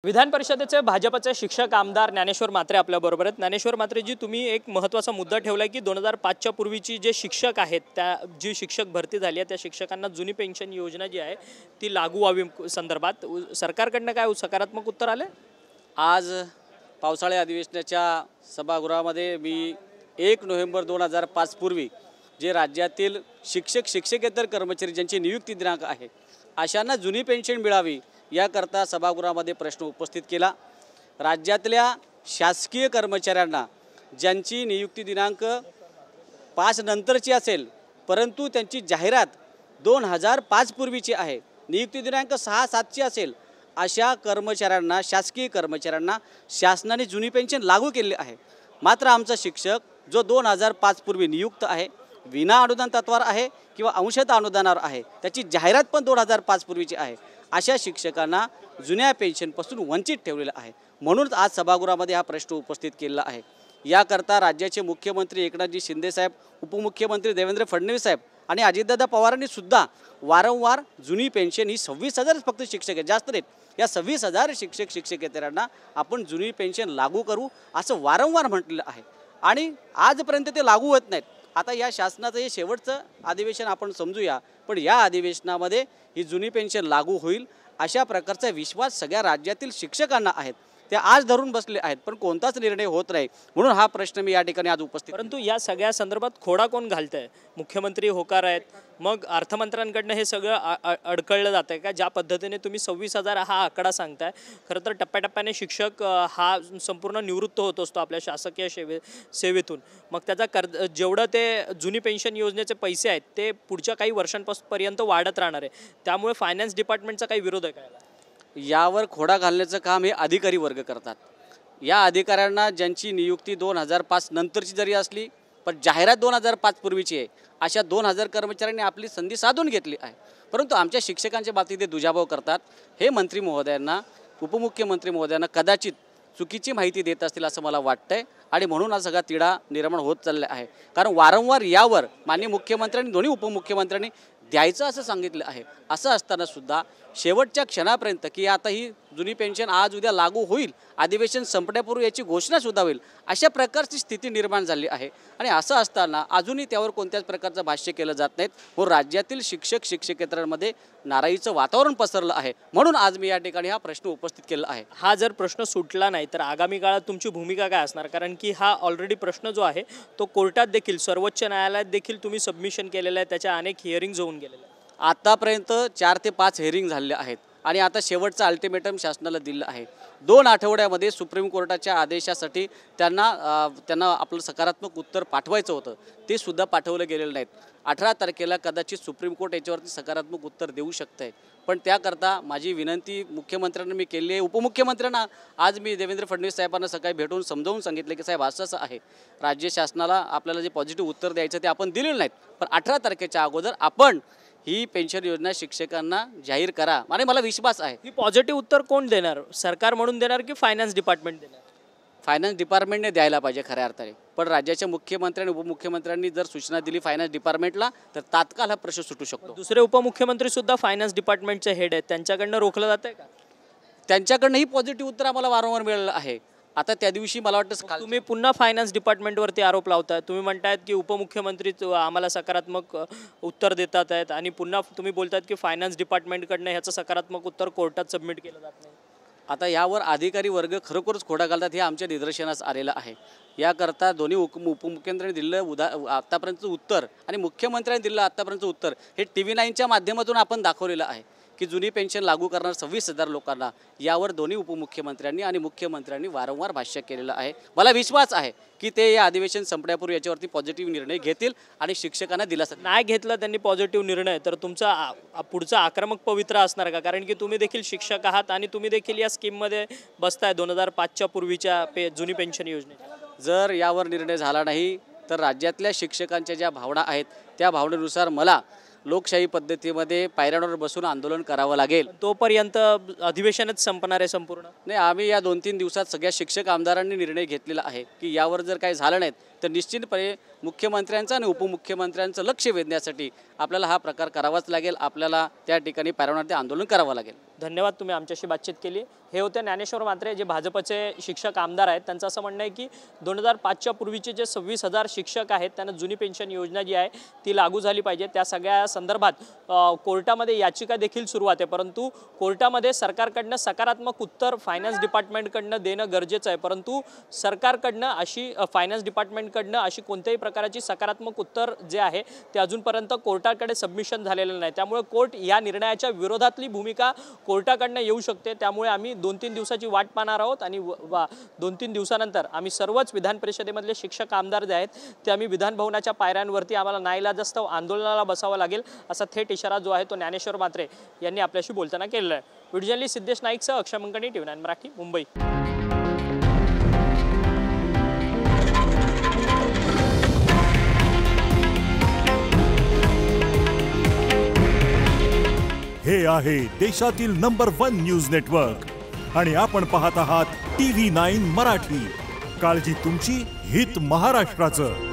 विधान परिषदेचे भाजपचे शिक्षक आमदार ज्ञानेश्वर म्हात्रे आपल्याबरोबर आहेत। ज्ञानेश्वर म्हात्रेजी, तुम्ही एक महत्त्वाचा मुद्दा ठेवला की 2005च्या पूर्वीची जे शिक्षक आहेत, त्या जी शिक्षक भरती झाली आहे त्या शिक्षकांना जुनी पेन्शन योजना जी आहे ती लागू व्हावी संदर्भात सरकारकडनं काय सकारात्मक उत्तर आले? आज पावसाळी अधिवेशनाच्या सभागृहामध्ये मी 1 नोव्हेंबर 2005 पूर्वी जे राज्यातील शिक्षकेतर कर्मचारी ज्यांची नियुक्ती दिनांक आहे अशांना जुनी पेन्शन मिळावी याकरता सभागृहामध्ये प्रश्न उपस्थित केला। राज्यातल्या शासकीय कर्मचाऱ्यांना ज्यांची नियुक्ती दिनांक 5 नंतरची असेल परंतु त्यांची जाहिरात 2005 पूर्वीची आहे, नियुक्ती दिनांक 6-7ची असेल, अशा कर्मचाऱ्यांना, शासकीय कर्मचाऱ्यांना शासनाने जुनी पेन्शन लागू केली आहे। मात्र आमचा शिक्षक जो 2005 पूर्वी नियुक्त आहे, विना अनुदान तत्वावर आहे किंवा अंशतः अनुदानावर आहे, त्याची जाहिरात पण 2005 पूर्वीची आहे, अशा शिक्षकांना जुन्या पेन्शनपासून वंचित ठेवलेलं आहे। म्हणूनच आज सभागृहामध्ये हा प्रश्न उपस्थित केलेला आहे। याकरता राज्याचे मुख्यमंत्री एकनाथजी शिंदे साहेब, उपमुख्यमंत्री देवेंद्र फडणवीस साहेब आणि अजितदादा पवारांनी सुद्धा वारंवार जुनी पेन्शन ही 26,000 फक्त शिक्षक आहेत, जास्त नाहीत, या 26,000 शिक्षकेतरांना आपण जुनी पेन्शन लागू करू असं वारंवार म्हटलेलं आहे आणि आजपर्यंत ते लागू होत नाहीत। आता या शासनाचं हे शेवटचं अधिवेशन आपण समजूया, पण या अधिवेशनामध्ये ही जुनी पेन्शन लागू होईल अशा प्रकारचा विश्वास सगळ्या राज्यातील शिक्षकांना आहेत। ते आज धरून बसले आहेत पण कोणताच निर्णय होत नाही, म्हणून हा प्रश्न मी या ठिकाणी आज उपस्थित। परंतु या सगळ्या संदर्भात खोडा कोण घालतंय? मुख्यमंत्री होकार आहेत, मग अर्थमंत्र्यांकडनं हे सगळं अडकळलं जातं आहे का? ज्या पद्धतीने तुम्ही 26,000 हा आकडा सांगताय, खरं तर टप्प्याटप्प्याने शिक्षक हा संपूर्ण निवृत्त होत असतो आपल्या शासकीय सेवेतून, मग त्याचा जेवढं ते जुनी पेन्शन योजनेचे पैसे आहेत ते पुढच्या काही वर्षांपर्यंत वाढत राहणार आहे, त्यामुळे फायनान्स डिपार्टमेंटचा काही विरोध आहे का? यावर खोडा घालण्याचं काम हे अधिकारी वर्ग करतात। या अधिकाऱ्यांना ज्यांची नियुक्ती 2005 नंतरची जरी असली पण जाहिरात 2005 पूर्वीची आहे, अशा 2,000 कर्मचाऱ्यांनी आपली संधी साधून घेतली आहे, परंतु आमच्या शिक्षकांच्या बाबतीत ते दुजाभाव करतात। हे मंत्री महोदयांना, उपमुख्यमंत्री महोदयांना कदाचित चुकीची माहिती देत असतील असं मला वाटतंय आणि म्हणून हा सगळा तिढा निर्माण होत चालला आहे। कारण वारंवार यावर माननीय मुख्यमंत्र्यांनी, दोन्ही उपमुख्यमंत्र्यांनी द्यायचं असं सांगितलं आहे, असं असताना सुद्धा शेवटच्या क्षणापर्यंत की आता ही जुनी पेन्शन आज उद्या लागू होईल, अधिवेशन संपण्यापूर्वी याची घोषणा सुद्धा होईल, अशा प्रकारची स्थिती निर्माण झाली आहे आणि असं असताना अजूनही त्यावर कोणत्याच प्रकारचं भाष्य केलं जात नाहीत व राज्यातील शिक्षकेतरांमध्ये नाराजीचं वातावरण पसरलं आहे। म्हणून आज मी या ठिकाणी हा प्रश्न उपस्थित केला आहे। हा जर प्रश्न सुटला नाही तर आगामी काळात तुमची भूमिका काय असणार? कारण की हा ऑलरेडी प्रश्न जो आहे तो कोर्टात देखील, सर्वोच्च न्यायालयात देखील तुम्ही सबमिशन केलेलं आहे, त्याच्या अनेक हिअरिंग्ज होऊन गेलेल्या आहेत। आतापर्यंत 4 ते 5 हिअरिंग झाले आहेत आणि आता शेवटचं अल्टिमेटम शासनाला दिलं आहे। 2 आठवड्यामध्ये सुप्रीम कोर्टाच्या आदेशासाठी त्यांना आपलं सकारात्मक उत्तर पाठवायचं होतं, ते सुद्धा पाठवलं गेलेलं नाहीत। 18 तारखेला कदाचित सुप्रीम कोर्ट याच्यावरती सकारात्मक उत्तर देऊ शकते, पण त्याकरता माझी विनंती मुख्यमंत्र्यांना मी केली आहे। उपमुख्यमंत्र्यांना आज मी देवेंद्र फडणवीस साहेबांना सकाळी भेटून समजावून सांगितलं की साहेब असं आहे, राज्य शासनाला आपल्याला जे पॉझिटिव्ह उत्तर द्यायचं ते आपण दिलेलं नाहीत, पण 18 तारखेच्या अगोदर आपण ही पेन्शन योजना शिक्षकांना जाहीर करा आणि मला विश्वास आहे। ही पॉझिटिव्ह उत्तर कोण देणार? सरकार म्हणून देणार की फायनान्स डिपार्टमेंट देणार? फायनान्स डिपार्टमेंटने द्यायला पाहिजे खऱ्या अर्थाने, पण राज्याच्या मुख्यमंत्री आणि उपमुख्यमंत्र्यांनी जर सूचना दिली फायनान्स डिपार्टमेंटला तर तात्काळ हा प्रश्न सुटू शकतो। दुसरे उपमुख्यमंत्री सुद्धा फायनान्स डिपार्टमेंटचे हेड आहेत, त्यांच्याकडनं रोखलं जात आहे का? त्यांच्याकडनंही पॉझिटिव्ह उत्तर आम्हाला वारंवार मिळालेलं आहे। आता त्या दिवशी मला वाटतं तुम्ही पुन्हा फायनान्स डिपार्टमेंटवरती आरोप लावताय, तुम्ही म्हणतायत की उपमुख्यमंत्री आम्हाला सकारात्मक उत्तर देतात आहेत आणि पुन्हा तुम्ही बोलतायत की फायनान्स डिपार्टमेंटकडनं ह्याचं सकारात्मक उत्तर कोर्टात सबमिट केलं जात नाही। आता यावर अधिकारी वर्ग खरोखरच खोडा घालतात हे आमच्या निदर्शनास आलेलं आहे। याकरता दोन्ही उपमुख्यमंत्र्यांनी दिलेलं आत्तापर्यंतचं उत्तर आणि मुख्यमंत्र्यांनी दिलेलं आत्तापर्यंतचं उत्तर हे TV9च्या माध्यमातून आपण दाखवलेलं आहे की जुनी पेन्शन लागू करणार 26,000 लोकांना, यावर दोन्ही उपमुख्यमंत्र्यांनी आणि मुख्यमंत्र्यांनी वारंवार भाष्य केलेलं आहे। मला विश्वास आहे की ते या अधिवेशन संपण्यापूर्वी याच्यावरती पॉझिटिव्ह निर्णय घेतील आणि शिक्षकांना दिलासा नाही घेतला त्यांनी पॉझिटिव्ह निर्णय तर तुमचा पुढचा आक्रमक पवित्रा असणार का? कारण की तुम्ही देखील शिक्षक आहात आणि तुम्ही देखील या स्कीममध्ये बसताय 2005च्या पूर्वीच्या जुनी पेन्शन योजनेच्या। जर यावर निर्णय झाला नाही तर राज्यातल्या शिक्षकांच्या ज्या भावना आहेत त्या भावनेनुसार मला लोकशाही पद्धतीमध्ये पायऱ्यांवर बसून आंदोलन करावं लागेल। तोपर्यंत अधिवेशनच संपणार आहे संपूर्ण? नाही, आम्ही या 2-3 दिवसात सगळ्या शिक्षक आमदारांनी निर्णय घेतलेला आहे की यावर जर काही झालं नाही तर निश्चितपणे मुख्यमंत्र्यांचं आणि उपमुख्यमंत्र्यांचं लक्ष वेधण्यासाठी आपल्याला हा प्रकार करावाच लागेल, आपल्याला त्या ठिकाणी पायऱ्यांवरती आंदोलन करावं लागेल। धन्यवाद, तुम्ही आमच्याशी बातचीत केली. हे होते ज्ञानेश्वर म्हात्रे, जे भाजपचे शिक्षक आमदार आहेत. त्यांचं असं म्हणणं आहे की 2005च्या पूर्वीचे जे 26,000 शिक्षक आहेत त्यांना जुनी पेन्शन योजना जी आहे ती लागू झाली पाहिजे. त्या सगळ्या संदर्भात कोर्टामध्ये याचिका देखील सुरुवात आहे, परंतु कोर्टामध्ये सरकारकडनं सकारात्मक उत्तर फायनान्स डिपार्टमेंटकडनं देणं गरजेचं आहे. परंतु सरकारकडनं फायनान्स डिपार्टमेंटकडनं अशी कोणत्याही प्रकारची सकारात्मक उत्तर जे आहे ते अजूनपर्यंत कोर्टाकडे सबमिशन झालेलं नाही. त्यामुळे कोर्ट या निर्णयाच्या विरोधातली भूमिका कोर्टाकडनं येऊ शकते. त्यामुळे आम्ही 2-3 दिवसाची वाट पाहणार आहोत आणि 2-3 दिवसानंतर आम्ही सर्वच विधान परिषदेमधले शिक्षक आमदार जे आहेत ते आम्ही विधान भवनाच्या पायऱ्यांवरती आम्हाला नाईलाजास्तव आंदोलनाला बसावं लागेल असा थेट इशारा जो आहे तो ज्ञानेश्वर म्हात्रे यांनी आपल्याशी बोलताना केलेला आहे. व्हिडिओ जर्नलिस्ट सिद्धेश नाईकसह अक्षय मंकणी, TV9 मराठी, मुंबई. हे आहे देशातील नंबर 1 न्यूज नेटवर्क आणि आपण पाहत आहात TV9 मराठी. काळजी तुमची, हित महाराष्ट्राचं.